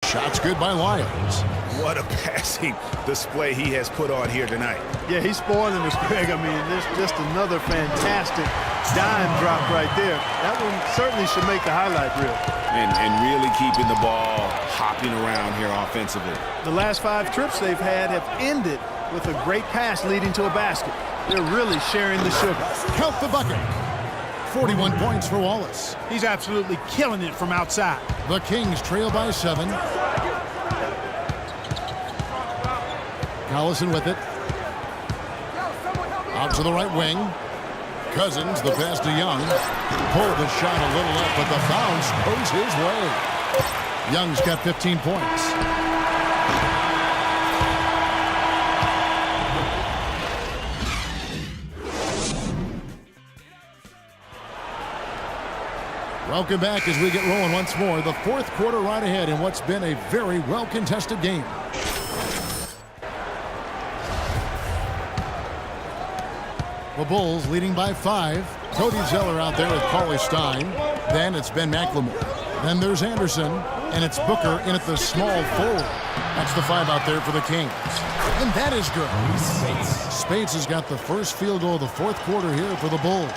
Shot's good by Lyons. What a passing display he has put on here tonight. Yeah, he's spoiling us, Greg. I mean, there's just another fantastic dime drop right there. That one certainly should make the highlight reel. And really keeping the ball hopping around here offensively. The last 5 trips they've had have ended with a great pass leading to a basket. They're really sharing the sugar. Count the bucket. 41 points for Wallace. He's absolutely killing it from outside. The Kings trail by 7. Collison with it. Out to the right wing. Cousins, the pass to Young. Pulled the shot a little up, but the bounce goes his way. Young's got 15 points. Welcome back as we get rolling once more. The fourth quarter right ahead in what's been a very well-contested game. The Bulls leading by 5. Cody Zeller out there with Paulie Stein. Then it's Ben McLemore. Then there's Anderson. And it's Booker in at the small forward. That's the 5 out there for the Kings. And that is good. Speights has got the first field goal of the fourth quarter here for the Bulls.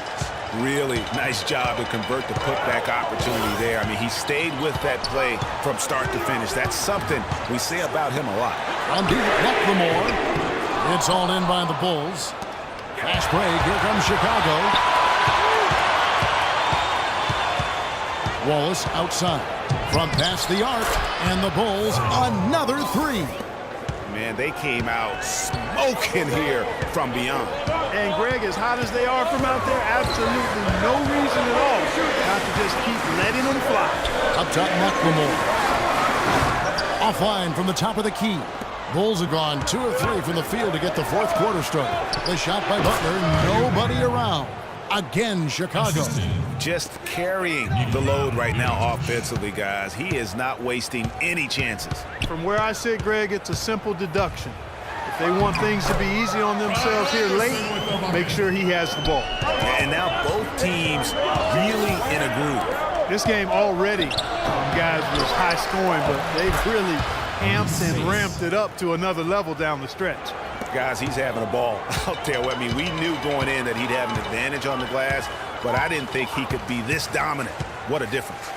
Really nice job to convert the putback opportunity there. I mean, he stayed with that play from start to finish. That's something we say about him a lot. On deep, McLemore. It's all in by the Bulls. Fast break. Here comes Chicago. Wallace outside. From past the arc. And the Bulls another 3. Man, they came out smoking here from beyond. And Greg, as hot as they are from out there, absolutely no reason at all not to just keep letting them fly. Up top, McLemore. Offline from the top of the key. Bulls have gone 2 of 3 from the field to get the fourth quarter started. The shot by Butler, nobody around. Again, Chicago. Just carrying the load right now offensively, guys. He is not wasting any chances. From where I sit, Greg, it's a simple deduction. If they want things to be easy on themselves here late, make sure he has the ball. And now both teams really in a groove. This game already, guys, was high scoring, but they've really amped and ramped it up to another level down the stretch. Guys, he's having a ball out there. I mean, we knew going in that he'd have an advantage on the glass, but I didn't think he could be this dominant. What a difference.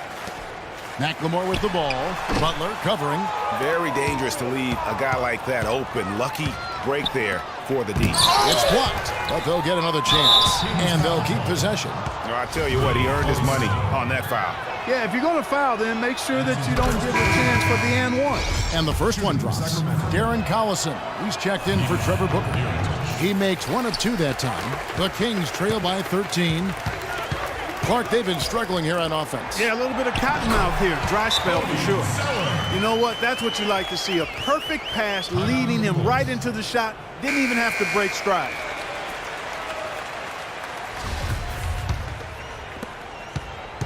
McLemore with the ball. Butler covering. Very dangerous to leave a guy like that open. Lucky break there for the D. It's blocked, but they'll get another chance, and they'll keep possession. No, I tell you what, he earned his money on that foul. Yeah, if you're going to foul, then make sure that you don't give a chance for the and one. And the first one drops. Darren Collison. He's checked in for Trevor Booker. He makes 1 of 2 that time. The Kings trail by 13. Clark, they've been struggling here on offense. Yeah, a little bit of cottonmouth here. Dry spell for sure. You know what? That's what you like to see. A perfect pass leading him right into the shot. Didn't even have to break stride.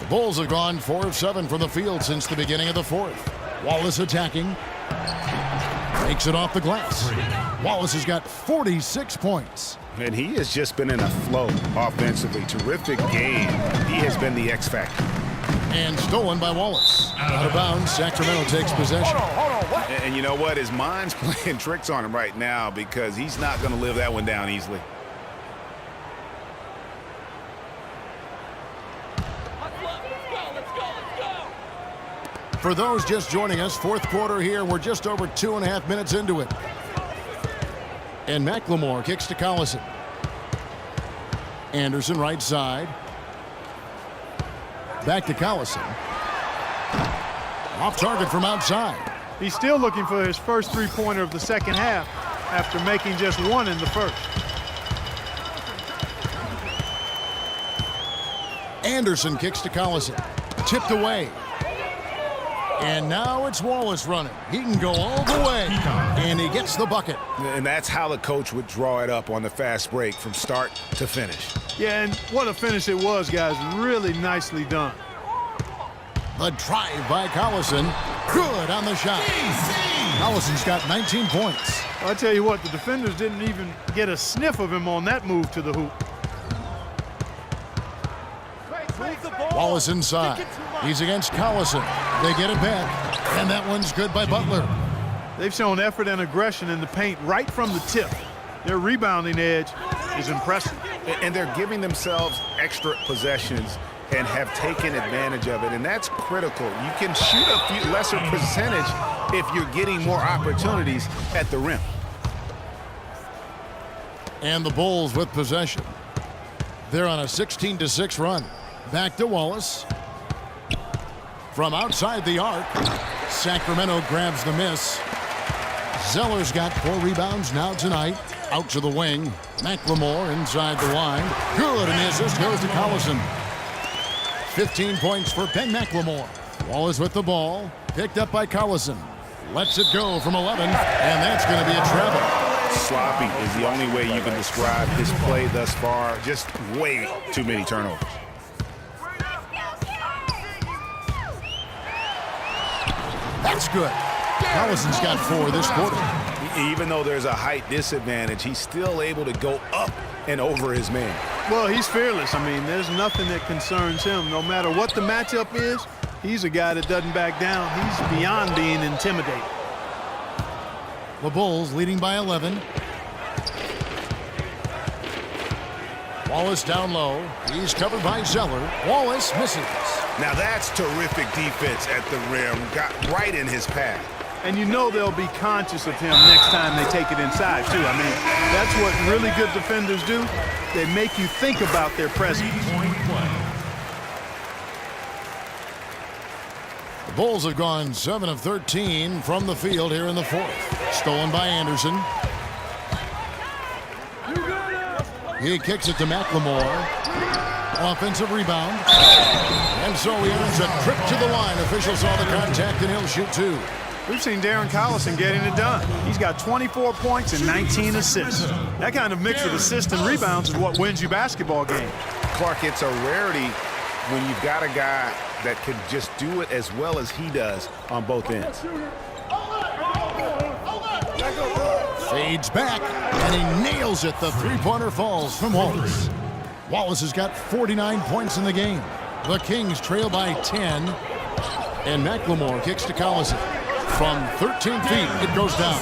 The Bulls have gone 4 of 7 from the field since the beginning of the fourth. Wallace attacking. Makes it off the glass. Wallace has got 46 points. And he has just been in a flow offensively. Terrific game. He has been the X factor. And stolen by Wallace. Out of bounds, Sacramento takes possession. And you know what? His mind's playing tricks on him right now because he's not going to live that one down easily. For those just joining us, fourth quarter here. We're just over 2.5 minutes into it. And McLemore kicks to Collison. Anderson right side. Back to Collison. Off target from outside. He's still looking for his first three-pointer of the second half after making just 1 in the first. Anderson kicks to Collison. Tipped away. And now it's Wallace running. He can go all the way. And he gets the bucket. And that's how the coach would draw it up on the fast break from start to finish. Yeah, and what a finish it was, guys. Really nicely done. The drive by Collison. Good on the shot. Collison's got 19 points. I'll tell you what, the defenders didn't even get a sniff of him on that move to the hoop. Wallace inside. He's against Collison. They get it back. And that one's good by Butler. They've shown effort and aggression in the paint right from the tip. Their rebounding edge is impressive. And they're giving themselves extra possessions and have taken advantage of it, and that's critical. You can shoot a few lesser percentage if you're getting more opportunities at the rim. And the Bulls with possession. They're on a 16-6 run. Back to Wallace. From outside the arc, Sacramento grabs the miss. Zeller's got 4 rebounds now tonight. Out to the wing. McLemore inside the line. Good, and the assist goes to Collison. 15 points for Ben McLemore. Wallace with the ball. Picked up by Collison. Lets it go from 11, and that's going to be a travel. Sloppy is the only way you can describe his play thus far. Just way too many turnovers. That's good. Collison's got 4 this quarter. Even though there's a height disadvantage, he's still able to go up and over his man. Well, he's fearless. I mean, there's nothing that concerns him. No matter what the matchup is, he's a guy that doesn't back down. He's beyond being intimidated. The Bulls leading by 11. Wallace down low. He's covered by Zeller. Wallace misses. Now that's terrific defense at the rim. Got right in his path. And you know they'll be conscious of him next time they take it inside, too. I mean, that's what really good defenders do. They make you think about their presence. The Bulls have gone 7 of 13 from the field here in the 4th. Stolen by Anderson. He kicks it to McLemore. Offensive rebound. And so he earns a trip to the line. Officials saw the contact, and he'll shoot 2. We've seen Darren Collison getting it done. He's got 24 points and 19 assists. That kind of mix of assists and rebounds is what wins you basketball games. Clark, it's a rarity when you've got a guy that can just do it as well as he does on both ends. Fades back, and he nails it. The three-pointer falls from Wallace. Wallace has got 49 points in the game. The Kings trail by 10, and McLemore kicks to Collison. From 13 feet, it goes down.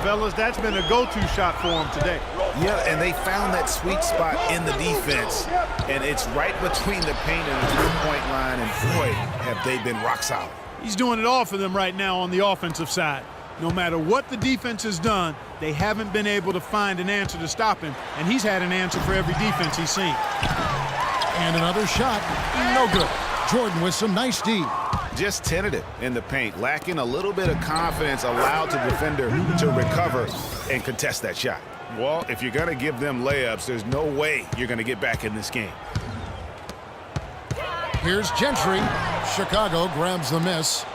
Fellas, that's been a go-to shot for him today. Yeah, and they found that sweet spot in the defense, and it's right between the paint and the three-point line, and boy, have they been rock solid. He's doing it all for them right now on the offensive side. No matter what the defense has done, they haven't been able to find an answer to stop him, and he's had an answer for every defense he's seen. And another shot, no good. Jordan with some nice D. Just tentative in the paint, lacking a little bit of confidence, allowed the defender to recover and contest that shot. Well, if you're going to give them layups, there's no way you're going to get back in this game. Here's Gentry. Chicago grabs the miss.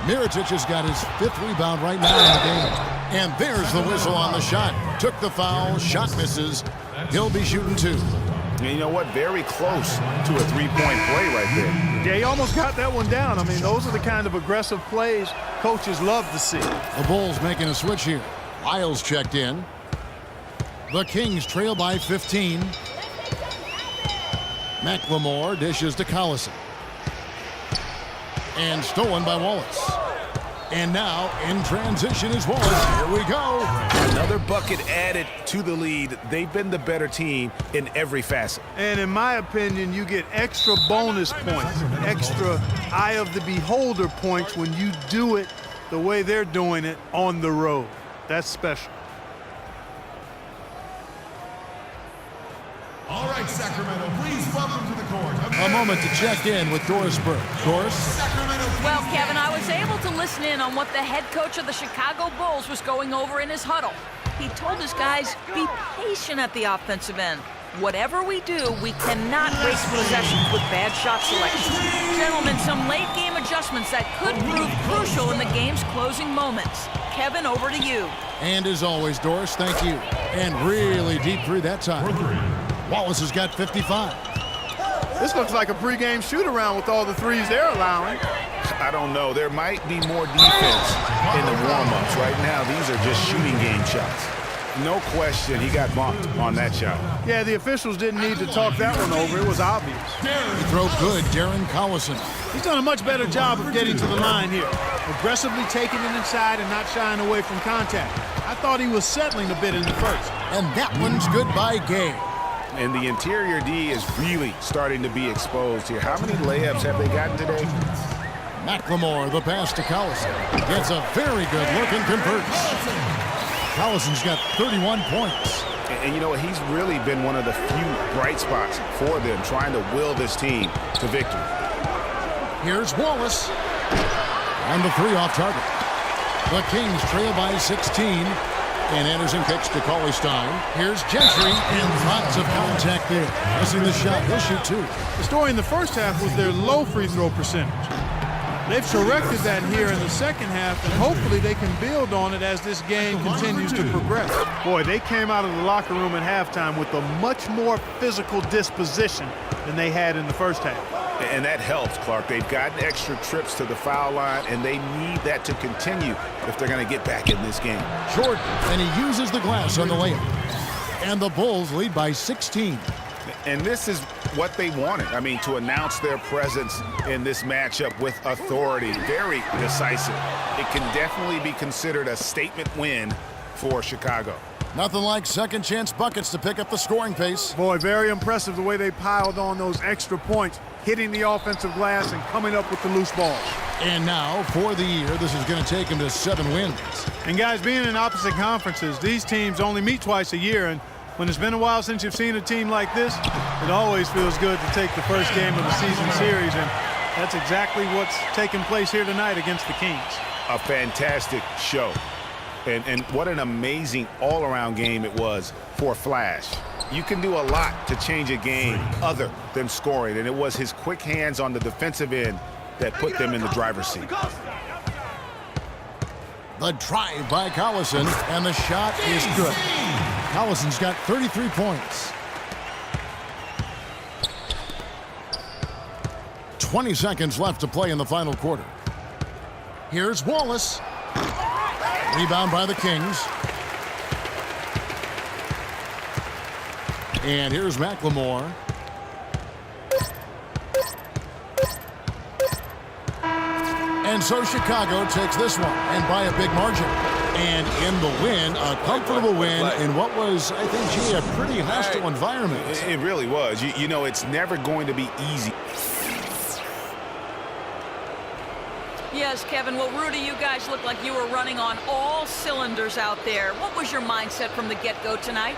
Mirotic has got his 5th rebound right now in the game. And there's the whistle on the shot. Took the foul, shot misses. He'll be shooting 2. And you know what? Very close to a three-point play right there. Yeah, he almost got that one down. I mean, those are the kind of aggressive plays coaches love to see. The Bulls making a switch here. Lyles checked in. The Kings trail by 15. McLemore dishes to Collison. And stolen by Wallace. And now in transition is Wallace. Here we go. Another bucket added to the lead. They've been the better team in every facet. And in my opinion, you get extra bonus points, extra eye of the beholder points when you do it the way they're doing it on the road. That's special. All right, Sacramento, please welcome to the court. A moment to check in with Doris Burke. Doris? Well, Kevin, I was able to listen in on what the head coach of the Chicago Bulls was going over in his huddle. He told his guys, be patient at the offensive end. Whatever we do, we cannot waste possessions with bad shot selection. Gentlemen, some late-game adjustments that could prove crucial in the game's closing moments. Kevin, over to you. And as always, Doris, thank you. And really deep through that time. Wallace has got 55. This looks like a pregame shoot-around with all the threes they're allowing. I don't know. There might be more defense in the warm-ups. Right now, these are just shooting game shots. No question, he got bumped on that shot. Yeah, the officials didn't need to talk that one over. It was obvious. He throw good, Darren Collison. He's done a much better job of getting to the line here. Aggressively taking it inside and not shying away from contact. I thought he was settling a bit in the first. And that one's good by Gay. And the interior D is really starting to be exposed here. How many layups have they gotten today? McLemore, the pass to Collison. Gets a very good look and converts. Collison's got 31 points. And you know what? He's really been one of the few bright spots for them, trying to will this team to victory. Here's Wallace. And the three off target. The Kings trail by 16. And Anderson kicks to Cauley-Stein. Here's Gentry, and lots of contact there. Missing the shot. He'll shoot two. The story in the first half was their low free throw percentage. They've corrected that here in the second half, and hopefully they can build on it as this game continues to progress. Boy, they came out of the locker room at halftime with a much more physical disposition than they had in the first half. And that helps, Clark. They've gotten extra trips to the foul line, and they need that to continue if they're going to get back in this game. Jordan, and he uses the glass on the layup. And the Bulls lead by 16. And this is what they wanted. I mean, to announce their presence in this matchup with authority, very decisive. It can definitely be considered a statement win for Chicago. Nothing like second chance buckets to pick up the scoring pace. Boy, very impressive the way they piled on those extra points, hitting the offensive glass and coming up with the loose balls. And now, for the year, this is going to take them to 7 wins. And guys, being in opposite conferences, these teams only meet twice a year, and when it's been a while since you've seen a team like this, it always feels good to take the first game of the season series, and that's exactly what's taking place here tonight against the Kings. A fantastic show. And what an amazing all-around game it was for Flash. You can do a lot to change a game other than scoring, and it was his quick hands on the defensive end that put them in the driver's seat. The drive by Collison, and the shot is good. Collison's got 33 points. 20 seconds left to play in the final quarter. Here's Wallace. Rebound by the Kings. And here's McLemore. And so Chicago takes this one, and by a big margin. And in the win, a comfortable win in what was, I think, G, a pretty hostile environment. It really was. You know, it's never going to be easy. Yes, Kevin. Well, Rudy, you guys look like you were running on all cylinders out there. What was your mindset from the get-go tonight?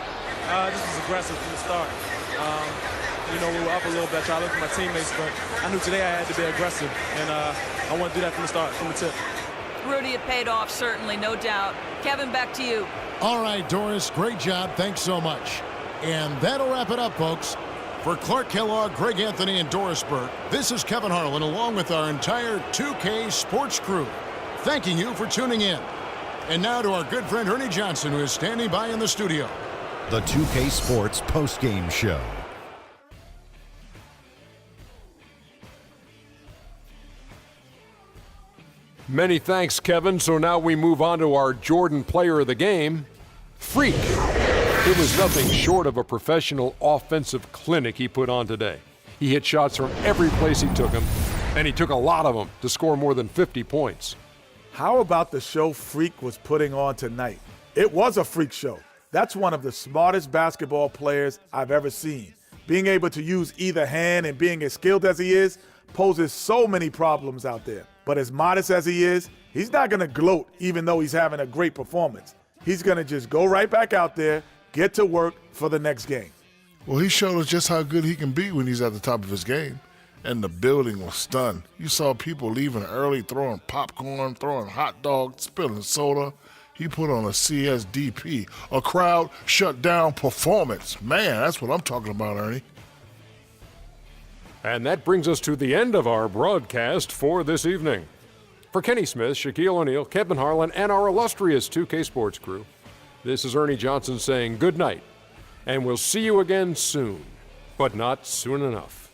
This was aggressive from the start. You know, we were up a little bit, trying to look for my teammates, but I knew today I had to be aggressive, and I want to do that from the start, from the tip. Rudy, it paid off, certainly, no doubt. Kevin, back to you. All right, Doris, great job. Thanks so much. And that'll wrap it up, folks. For Clark Kellogg, Greg Anthony, and Doris Burke, this is Kevin Harlan along with our entire 2K Sports crew, thanking you for tuning in. And now to our good friend Ernie Johnson, who is standing by in the studio. The 2K Sports postgame show. Many thanks, Kevin. So now we move on to our Jordan Player of the Game, Freak. It was nothing short of a professional offensive clinic he put on today. He hit shots from every place he took them, and he took a lot of them to score more than 50 points. How about the show Freak was putting on tonight? It was a freak show. That's one of the smartest basketball players I've ever seen. Being able to use either hand and being as skilled as he is poses so many problems out there. But as modest as he is, he's not going to gloat even though he's having a great performance. He's going to just go right back out there, get to work for the next game. Well, he showed us just how good he can be when he's at the top of his game. And the building was stunned. You saw people leaving early, throwing popcorn, throwing hot dogs, spilling soda. He put on a CSDP, a crowd shut down performance. Man, that's what I'm talking about, Ernie. And that brings us to the end of our broadcast for this evening. For Kenny Smith, Shaquille O'Neal, Kevin Harlan, and our illustrious 2K Sports crew, this is Ernie Johnson saying good night, and we'll see you again soon, but not soon enough.